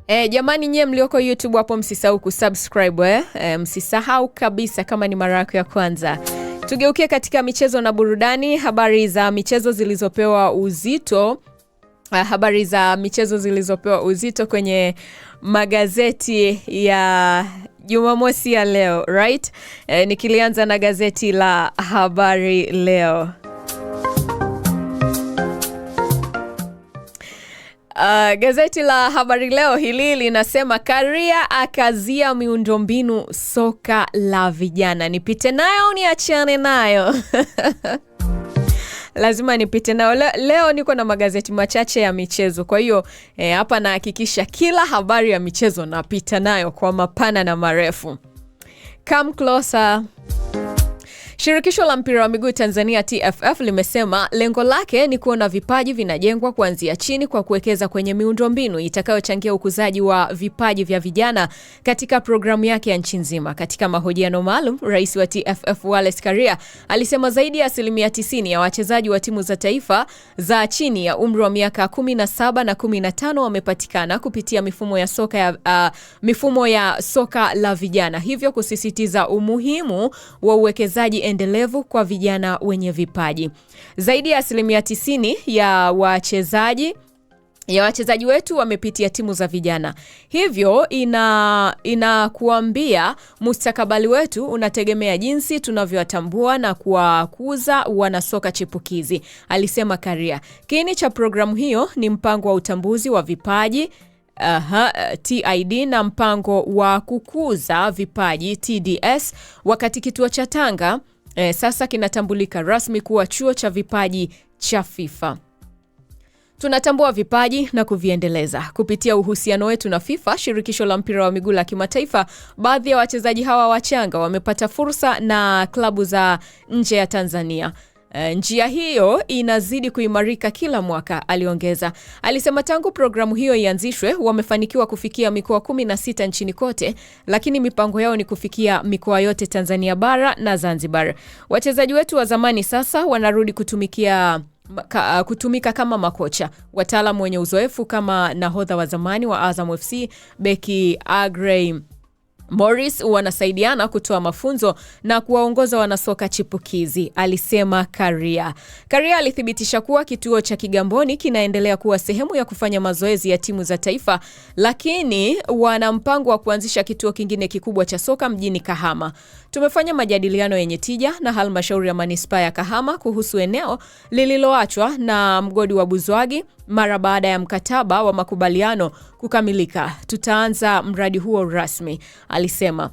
Jamani nyie mlioko YouTube hapo msisahau kusubscribe msisahau kabisa kama ni mara yako ya kwanza. Tugeukie katika michezo na burudani, habari za michezo zilizopewa uzito kwenye magazeti ya Jumamosi ya leo, right? Nikilianza na gazeti la Habari Leo. Gazeti la Habari Leo hili linasema Karia akazia miundombinu soka la vijana. Nipite nayo niachane nayo. Lazima nipite nayo. Leo niko na magazeti machache ya michezo. Kwa hiyo hapa nahakikisha kila habari ya michezo napita nayo kwa mapana na marefu. Come closer. Shirikisho la mpira wa miguu Tanzania TFF limesema lengo lake ni kuona vipaji vinajengwa kuanzia chini kwa kuwekeza kwenye miundombinu itakayochangia ukuzaji wa vipaji vya vijana katika programu yake ya nchi nzima. Katika mahojiano maalum, Rais wa TFF Wallace Karia alisema zaidi ya 90% ya wachezaji wa timu za taifa za chini ya umri wa miaka 17 na 15 wamepatikana kupitia mifumo ya soka la vijana, hivyo kusisitiza umuhimu wa uwekezaji endelevu kwa vijana wenye vipaji. Zaidi ya 90% ya wachezaji wetu wamepitia timu za vijana. Hivyo inakuambia mustakabali wetu unategemea jinsi tunavyowatambua na kuwakuza wanasoka chipukizi, alisema Karia. Kiini cha programu hiyo ni mpango wa utambuzi wa vipaji TID na mpango wa kukuza vipaji TDS, wakati kituo cha Tanga sasa kinatambulika rasmi kuwa chuo cha vipaji cha FIFA. Tunatambua vipaji na kuviendeleza. Kupitia uhusiano wetu na FIFA, shirikisho la mpira wa miguu la kimataifa, baadhi ya wachezaji hawa wachanga wamepata fursa na klabu za nje ya Tanzania. Njia hiyo inazidi kuimarika kila mwaka, aliongeza. Alisema tangu programu hiyo ianzishwe wamefanikiwa kufikia mikoa 16 nchini kote, lakini mipango yao ni kufikia mikoa yote Tanzania bara na Zanzibar. Wachezaji wetu wa zamani sasa wanarudi kutumika kama makocha, wataalamu wenye uzoefu kama nahodha wa zamani wa Azam FC Beki Agrey Morris wanasaidiana kutoa mafunzo na kuwaongoza wanasoka chipukizi, alisema Karia. Karia alithibitisha kuwa kituo cha Kigamboni kinaendelea kuwa sehemu ya kufanya mazoezi ya timu za taifa, lakini wana mpango wa kuanzisha kituo kingine kikubwa cha soka mjini Kahama. Tumefanya majadiliano yenye tija na halmashauri ya manispaa ya Kahama kuhusu eneo lililoachwa na mgodi wa Buzwagi. Mara baada ya mkataba wa makubaliano kukamilika, tutaanza mradi huo rasmi, alisema.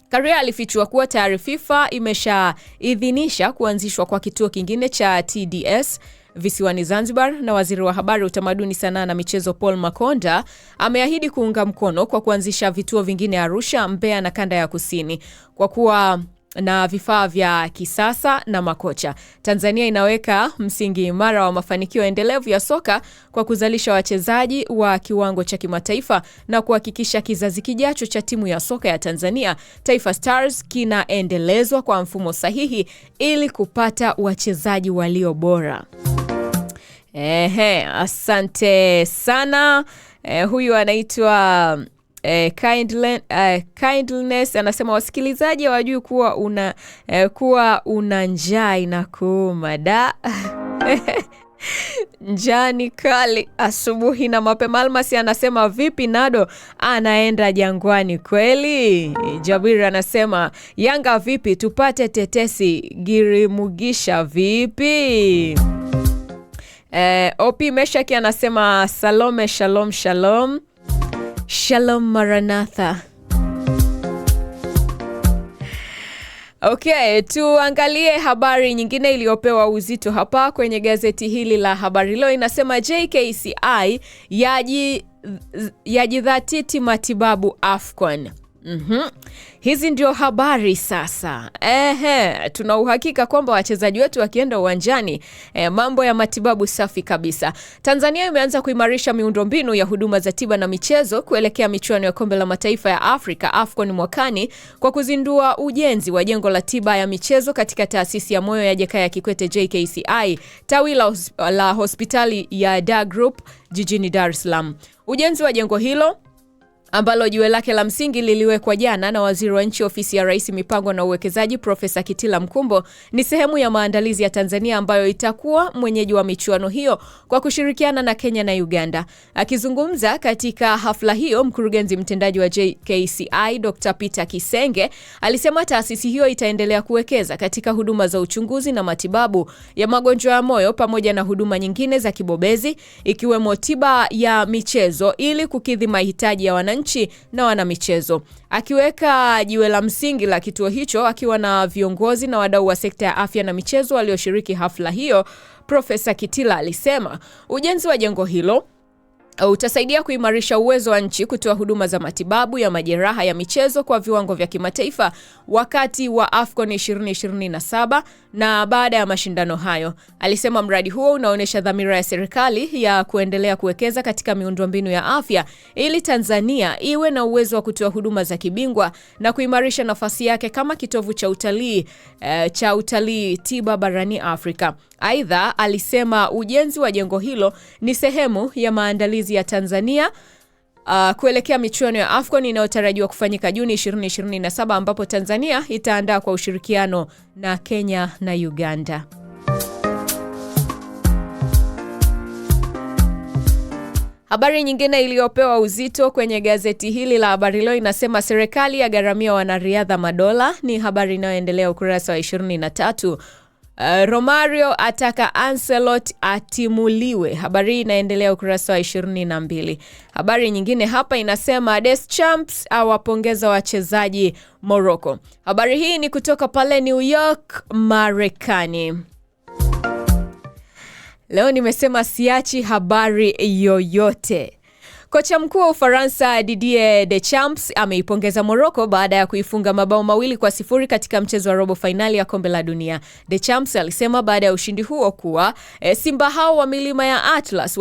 Karia alifichua kuwa tayari FIFA imeshaidhinisha kuanzishwa kwa kituo kingine cha TDS visiwani Zanzibar, na waziri wa habari, utamaduni, sanaa na michezo Paul Makonda ameahidi kuunga mkono kwa kuanzisha vituo vingine Arusha, Mbeya na kanda ya kusini. Kwa kuwa na vifaa vya kisasa na makocha, Tanzania inaweka msingi imara wa mafanikio endelevu ya soka kwa kuzalisha wachezaji wa kiwango cha kimataifa na kuhakikisha kizazi kijacho cha timu ya soka ya Tanzania Taifa Stars kinaendelezwa kwa mfumo sahihi ili kupata wachezaji walio bora. Asante sana. Huyu anaitwa Kindness anasema wasikilizaji hawajui kuwa una njaa inakuuma da. Njani kali asubuhi na mapema. Almasi anasema vipi Nado anaenda Jangwani kweli? Jabir anasema Yanga vipi tupate tetesi Girimugisha vipi? Opi Meshaki anasema Salome shalom shalom. Shalom Maranatha. Okay, tuangalie habari nyingine iliyopewa uzito hapa kwenye gazeti hili la Habari Leo. Inasema JKCI yajidhatiti matibabu AFCON. Hizi ndio habari sasa. Tuna uhakika kwamba wachezaji wetu wakienda uwanjani mambo ya matibabu safi kabisa. Tanzania imeanza kuimarisha miundombinu ya huduma za tiba na michezo kuelekea michuano ya Kombe la Mataifa ya Afrika AFCON mwakani kwa kuzindua ujenzi wa jengo la tiba ya michezo katika taasisi ya moyo ya Jakaya Kikwete JKCI, tawi la hospitali ya Dar Group jijini Dar es Salaam. Ujenzi wa jengo hilo ambalo jiwe lake la msingi liliwekwa jana na waziri wa nchi ofisi ya Rais mipango na uwekezaji Profesa Kitila Mkumbo, ni sehemu ya maandalizi ya Tanzania ambayo itakuwa mwenyeji wa michuano hiyo kwa kushirikiana na Kenya na Uganda. Akizungumza katika hafla hiyo, mkurugenzi mtendaji wa JKCI Dr. Peter Kisenge alisema taasisi hiyo itaendelea kuwekeza katika huduma za uchunguzi na matibabu ya magonjwa ya moyo pamoja na huduma nyingine za kibobezi ikiwemo tiba ya michezo ili kukidhi mahitaji ya wananchi na wanamichezo. Akiweka jiwe la msingi la kituo hicho akiwa na viongozi na wadau wa sekta ya afya na michezo walioshiriki hafla hiyo, Profesa Kitila alisema ujenzi wa jengo hilo utasaidia kuimarisha uwezo wa nchi kutoa huduma za matibabu ya majeraha ya michezo kwa viwango vya kimataifa wakati wa AFCON 2027 na baada ya mashindano hayo. Alisema mradi huo unaonyesha dhamira ya serikali ya kuendelea kuwekeza katika miundombinu ya afya ili Tanzania iwe na uwezo wa kutoa huduma za kibingwa na kuimarisha nafasi yake kama kitovu cha utalii tiba barani Afrika. Aidha, alisema ujenzi wa jengo hilo ni sehemu ya maandalizi ya Tanzania kuelekea michuano ya AFCON inayotarajiwa kufanyika Juni 2027 ambapo Tanzania itaandaa kwa ushirikiano na Kenya na Uganda. Habari nyingine iliyopewa uzito kwenye gazeti hili la Habari Leo inasema serikali yagharamia wanariadha madola. Ni habari inayoendelea ukurasa wa 23. Romario ataka Ancelotti atimuliwe. Habari inaendelea ukurasa wa 22. Habari nyingine hapa inasema Deschamps awapongeza wachezaji Morocco. Habari hii ni kutoka pale New York, Marekani. Leo nimesema siachi habari yoyote. Kocha mkuu wa Ufaransa Didier Deschamps ameipongeza Morocco baada ya kuifunga mabao 2-0 katika mchezo wa robo finali ya kombe la dunia. Deschamps alisema baada ya ushindi huo kuwa Simba hao wa milima ya Atlas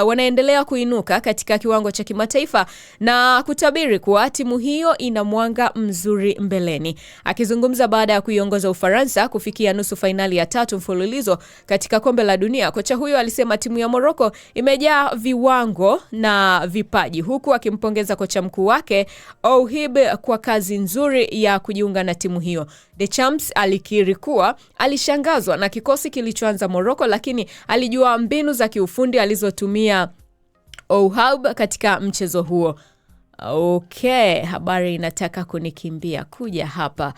wanaendelea kuinuka katika kiwango cha kimataifa na kutabiri kuwa timu hiyo ina mwanga mzuri mbeleni. Akizungumza baada ya kuiongoza Ufaransa kufikia nusu finali ya 3 mfululizo katika kombe la dunia, kocha huyo alisema timu ya Morocco imejaa viwango na vipaji, huku akimpongeza kocha mkuu wake Ouhib kwa kazi nzuri ya kujiunga na timu hiyo. Deschamps alikiri kuwa alishangazwa na kikosi kilichoanza Morocco, lakini alijua mbinu za kiufundi alizotumia Ouhib katika mchezo huo. Okay, habari inataka kunikimbia kuja hapa.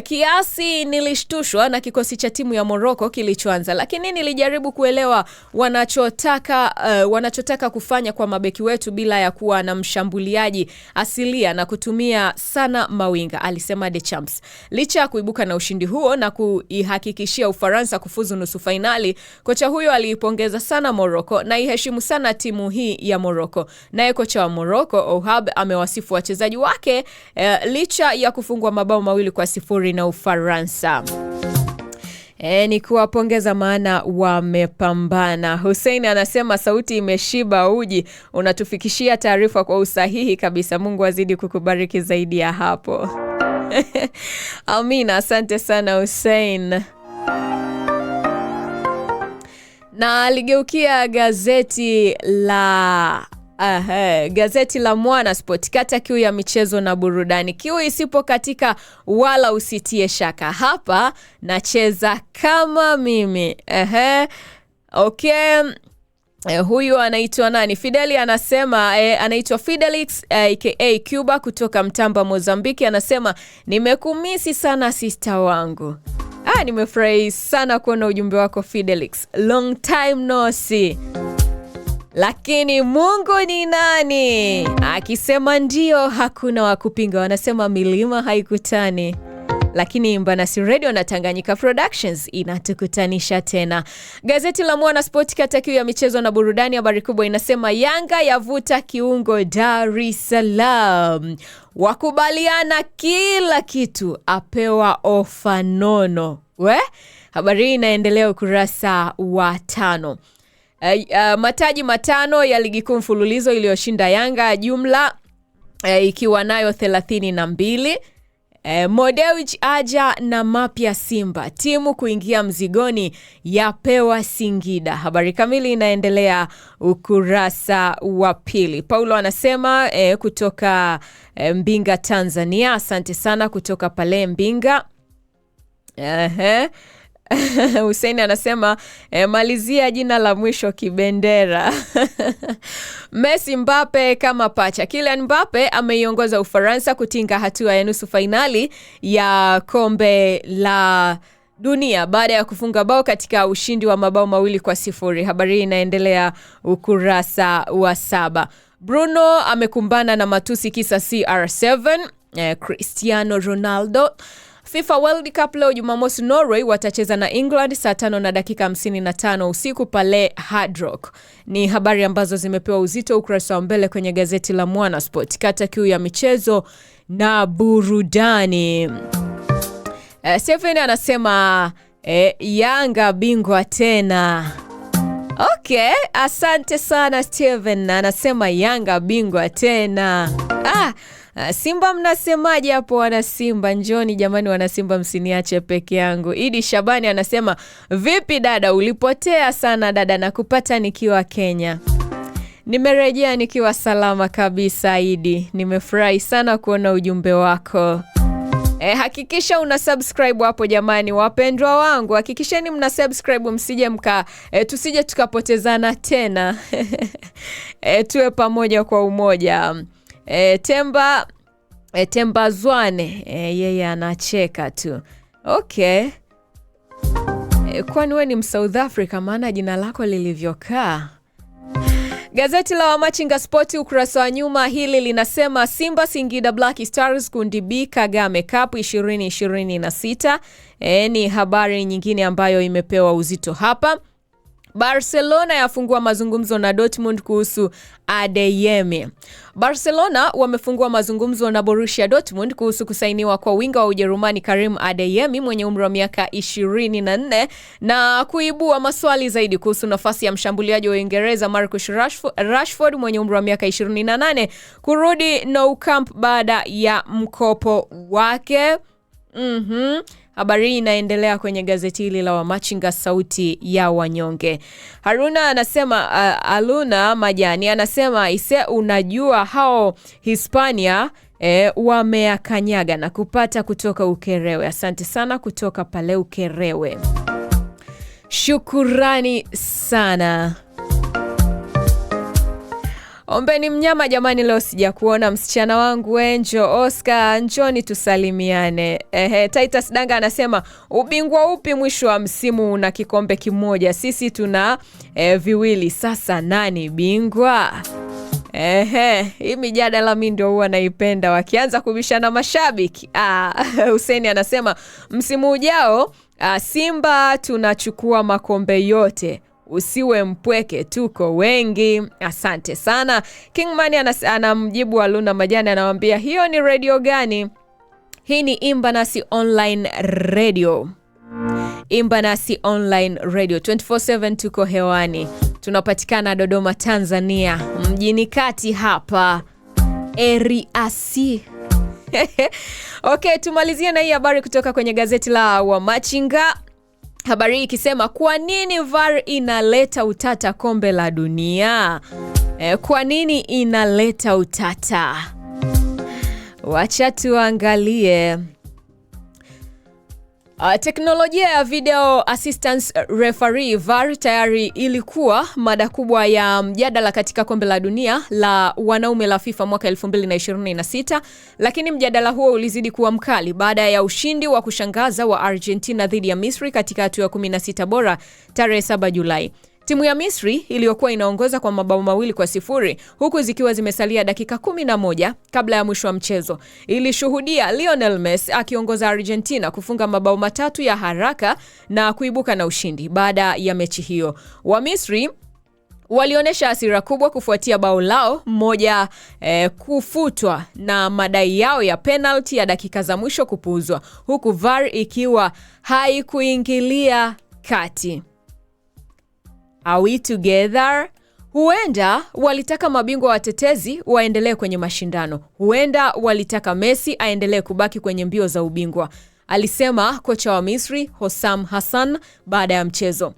Kiasi nilishtushwa na kikosi cha timu ya Morocco kilichoanza, lakini nilijaribu kuelewa wanachotaka kufanya kwa mabeki wetu bila ya kuwa na mshambuliaji asilia na kutumia sana mawinga, alisema Deschamps. Licha ya kuibuka na ushindi huo na kuihakikishia Ufaransa kufuzu nusu finali, kocha huyo aliipongeza sana Morocco na iheshimu sana timu hii ya Morocco. Naye kocha wa Morocco Ouhab amewasifu wachezaji wake licha ya kufungwa mabao 2-0 na Ufaransa. Ni kuwapongeza maana wamepambana. Hussein anasema sauti imeshiba uji, unatufikishia taarifa kwa usahihi kabisa. Mungu azidi kukubariki zaidi ya hapo. Amina, asante sana Hussein. Na ligeukia gazeti la Mwana Sport. Kata kiu ya michezo na burudani. Kiu isipo katika wala usitie shaka. Hapa nacheza kama mimi. Okay. Huyu anaitwa nani? Fideli anasema anaitwa Fidelix aka Cuba kutoka Mtamba, Mozambiki. Anasema nimekumisi sana sister wangu. Nimefurahi sana kuona ujumbe wako Fidelix. Long time no see. Lakini Mungu ni nani? Akisema ndio hakuna wa kupinga. Wanasema milima haikutani. Lakini Mbanasi Radio na Tanganyika Productions inatukutanisha tena. Gazeti la Mwana Sport kata kiu ya michezo na burudani, habari kubwa inasema Yanga yavuta kiungo Dar es Salaam. Wakubaliana kila kitu, apewa ofa nono. Habari inaendelea ukurasa wa 5. Mataji 5 ya ligi kuu mfululizo iliyoshinda Yanga, jumla ikiwa nayo 32. Modewich aja na mapya Simba, timu kuingia mzigoni yapewa Singida. Habari kamili inaendelea ukurasa wa pili. Paulo anasema kutoka Mbinga Tanzania, asante sana kutoka pale Mbinga. Hussein anasema malizia jina la mwisho kibendera. Messi Mbappe kama pacha. Kylian Mbappe ameiongoza Ufaransa kutinga hatua ya nusu fainali ya kombe la dunia baada ya kufunga bao katika ushindi wa mabao 2-0. Habari inaendelea ukurasa wa 7. Bruno amekumbana na matusi kisa CR7. Cristiano Ronaldo. FIFA World Cup leo Jumamosi, Norway watacheza na England saa 5:55 usiku pale Hard Rock. Ni habari ambazo zimepewa uzito ukurasa wa mbele kwenye gazeti la Mwanasport. Kata kiu ya michezo na burudani. Stephen anasema Yanga bingwa tena. Okay, asante sana Steven. Anasema Yanga bingwa tena. Simba mnasemaje hapo wana Simba? Njoni jamani wana Simba, msiniache peke yangu. Idi Shabani anasema vipi dada, ulipotea sana dada, na kupata nikiwa Kenya. Nimerejea nikiwa salama kabisa Idi. Nimefurahi sana kuona ujumbe wako. Hakikisha una subscribe hapo jamani, wapendwa wangu. Hakikisheni mna subscribe, msije tusije tukapotezana tena. Tuwe pamoja kwa umoja. Temba Zwane yeye anacheka tu. Okay. Kwani wewe ni South Africa maana jina lako lilivyokaa? Gazeti la Wamachinga Sport ukurasa wa nyuma hili linasema Simba Singida Black Stars kundi B Kagame Cup 2026. Ni habari nyingine ambayo imepewa uzito hapa. Barcelona yafungua mazungumzo na Dortmund kuhusu Adeyemi. Barcelona wamefungua mazungumzo na Borussia Dortmund kuhusu kusainiwa kwa winga wa Ujerumani Karim Adeyemi mwenye umri wa miaka 24 na kuibua maswali zaidi kuhusu nafasi ya mshambuliaji wa Uingereza Marcus Rashford mwenye umri wa miaka 28 kurudi Nou Camp baada ya mkopo wake. Habari inaendelea kwenye gazeti hili la Wamachinga, sauti ya wanyonge. Haruna anasema Aluna Majani anasema unajua hao Hispania wameakanyaga na kupata kutoka Ukerewe. Asante sana kutoka pale Ukerewe. Shukurani sana. Ombeni mnyama jamani, leo sija kuona msichana wangu Enjo Oscar, njoni tusalimiane. Titus Danga anasema ubingwa upi mwisho wa msimu na kikombe kimoja, sisi tuna viwili, sasa nani bingwa? Hii mijadala mimi ndio huwa naipenda wakianza kubishana mashabiki. Hussein anasema msimu ujao Simba tunachukua makombe yote. Usiwe mpweke, tuko wengi. Asante sana. Kingman anamjibu Aluna Majani, anamwambia hiyo ni radio gani? Hii ni Imba Nasi Online Radio. Imba Nasi Online Radio 24/7 tuko hewani. Tunapatikana Dodoma Tanzania, mjini kati hapa Eriasi. Okay, tumalizie na hii habari kutoka kwenye gazeti la Wamachinga. Habari ikisema kwa nini VAR inaleta utata kombe la dunia? Kwa nini inaleta utata? Wacha tuangalie. Teknolojia ya video assistance referee VAR tayari ilikuwa mada kubwa ya mjadala katika kombe la dunia la wanaume la FIFA mwaka 2026, lakini mjadala huo ulizidi kuwa mkali baada ya ushindi wa kushangaza wa Argentina dhidi ya Misri katika hatua ya 16 bora tarehe 7 Julai. Timu ya Misri iliyokuwa inaongoza kwa mabao 2-0 huku zikiwa zimesalia dakika 11 kabla ya mwisho wa mchezo ilishuhudia Lionel Messi akiongoza Argentina kufunga mabao 3 ya haraka na kuibuka na ushindi. Baada ya mechi hiyo, wa Misri walionyesha hasira kubwa kufuatia bao lao moja kufutwa na madai yao ya penalty ya dakika za mwisho kupuuzwa, huku VAR ikiwa haikuingilia kati. Are we together? Huenda walitaka mabingwa watetezi waendelee kwenye mashindano. Huenda walitaka Messi aendelee kubaki kwenye mbio za ubingwa, alisema kocha wa Misri Hossam Hassan baada ya mchezo.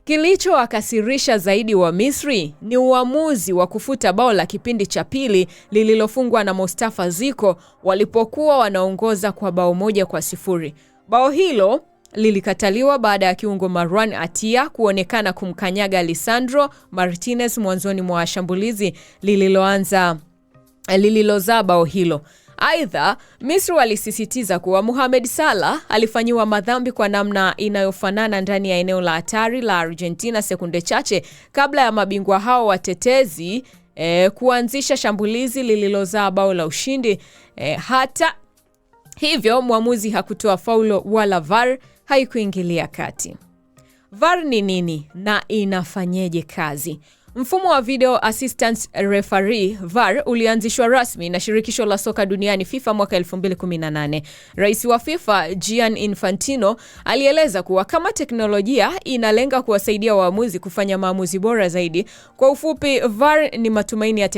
Kilichowakasirisha zaidi wa Misri ni uamuzi wa kufuta bao la kipindi cha pili lililofungwa na Mustafa Ziko walipokuwa wanaongoza kwa bao 1-0. Bao hilo lilikataliwa baada ya kiungo Marwan Atia kuonekana kumkanyaga Lisandro Martinez mwanzoni mwa shambulizi lililozaa bao hilo. Aidha, Misri walisisitiza kuwa Mohamed Salah alifanyiwa madhambi kwa namna inayofanana ndani ya eneo la hatari la Argentina sekunde chache kabla ya mabingwa hao watetezi kuanzisha shambulizi lililozaa bao la ushindi. Hata hivyo, mwamuzi hakutoa faulo wala VAR haikuingilia kati. VAR ni nini na inafanyeje kazi? Mfumo wa Video Assistant Referee VAR ulianzishwa rasmi na shirikisho la soka duniani FIFA mwaka 2018. Rais wa FIFA Gianni Infantino alieleza kuwa kama teknolojia inalenga kuwasaidia waamuzi kufanya maamuzi bora zaidi. Kwa ufupi, VAR ni matumizi ya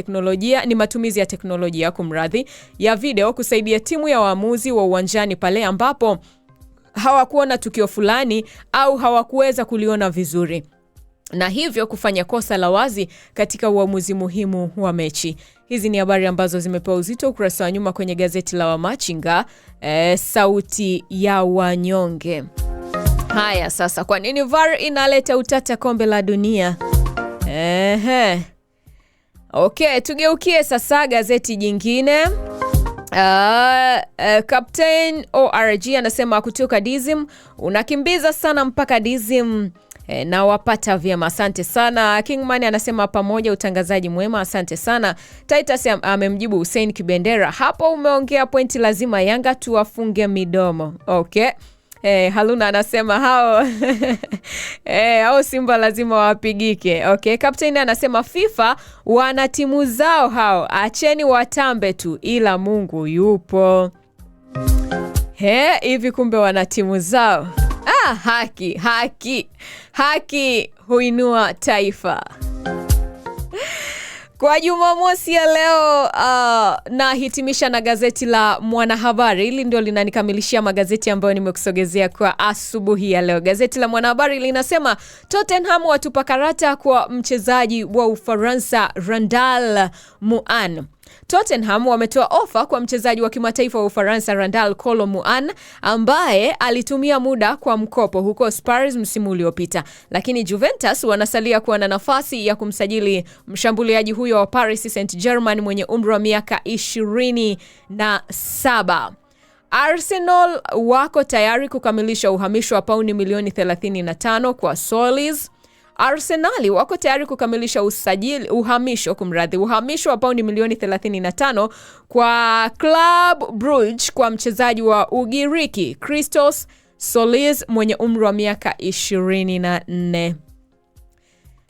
teknolojia ya video kusaidia timu ya waamuzi wa uwanjani pale ambapo hawakuona tukio fulani au hawakuweza kuliona vizuri, na hivyo kufanya kosa la wazi katika uamuzi muhimu wa mechi. Hizi ni habari ambazo zimepewa uzito ukurasa wa nyuma kwenye gazeti la Wamachinga, sauti ya wanyonge. Haya sasa, kwa nini VAR inaleta utata kombe la dunia? Okay, tugeukie sasa gazeti jingine. Captain ORG anasema kutoka Dizim, unakimbiza sana mpaka Dizim na wapata vyema, asante sana. Kingman anasema pamoja, utangazaji mwema, asante sana. Titus amemjibu Hussein Kibendera, hapo umeongea pointi, lazima Yanga tuwafunge midomo. Okay. Haluna anasema hao Simba lazima wapigike. Okay. Captain anasema FIFA wana timu zao hao, acheni watambe tu, ila Mungu yupo. Hivi kumbe wana timu zao. Haki huinua taifa. Kwa Jumamosi ya leo na hitimisha na gazeti la Mwanahabari. Hili ndio linanikamilishia magazeti ambayo nimekusogezea kwa asubuhi ya leo. Gazeti la Mwanahabari linasema Tottenham watupa karata kwa mchezaji wa Ufaransa Randal Muan. Tottenham wametoa ofa kwa mchezaji wa kimataifa wa Ufaransa Randal Kolo Muan ambaye alitumia muda kwa mkopo huko Spurs msimu uliopita, lakini Juventus wanasalia kuwa na nafasi ya kumsajili mshambuliaji huyo wa Paris Saint-Germain mwenye umri wa miaka 27. Arsenal wako tayari kukamilisha uhamisho wa pauni milioni 35 kwa Solis. Arsenali wako tayari kukamilisha uhamisho wa pauni milioni 35 kwa Club Brugge kwa mchezaji wa Ugiriki Christos Solis mwenye umri wa miaka 24.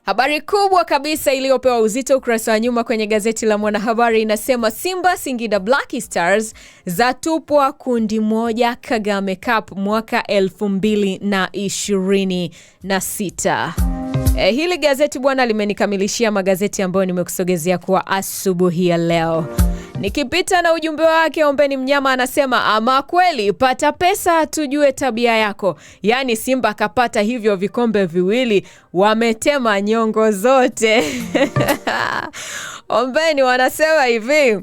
Habari kubwa kabisa iliyopewa uzito ukurasa wa nyuma kwenye gazeti la Mwanahabari inasema Simba Singida Black Stars zatupwa kundi moja Kagame Cup mwaka 2026. Hili gazeti bwana limenikamilishia magazeti ambayo nimekusogezea kwa asubuhi ya leo. Nikipita na ujumbe wake, Ombeni Mnyama anasema ama kweli pata pesa tujue tabia yako. Yaani Simba kapata hivyo vikombe viwili, wametema nyongo zote. Ombeni wanasema hivi,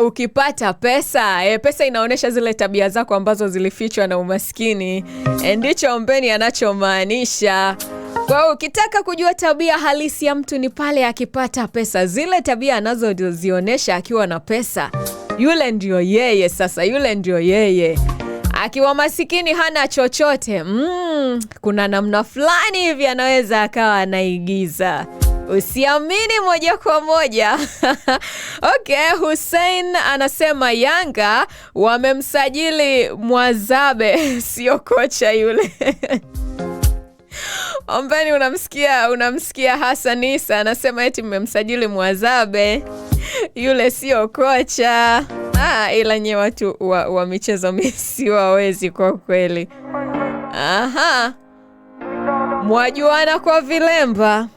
ukipata pesa, pesa inaonesha zile tabia zako ambazo zilifichwa na umaskini. Ndicho Ombeni anachomaanisha. Kwa ukitaka kujua tabia halisi ya mtu ni pale akipata pesa. Zile tabia anazozionesha akiwa na pesa, yule ndio yeye. Sasa yule ndio yeye. Akiwa masikini hana chochote, kuna namna fulani hivi anaweza akawa anaigiza. Usiamini moja kwa moja. Okay, Hussein anasema Yanga wamemsajili Mwazabe, sio kocha yule. Ombeni unamsikia Hassan Isa anasema eti mmemsajili Mwazabe, yule sio kocha. Ila nye watu wa michezo misi wawezi kwa kweli. Mwajuana kwa vilemba.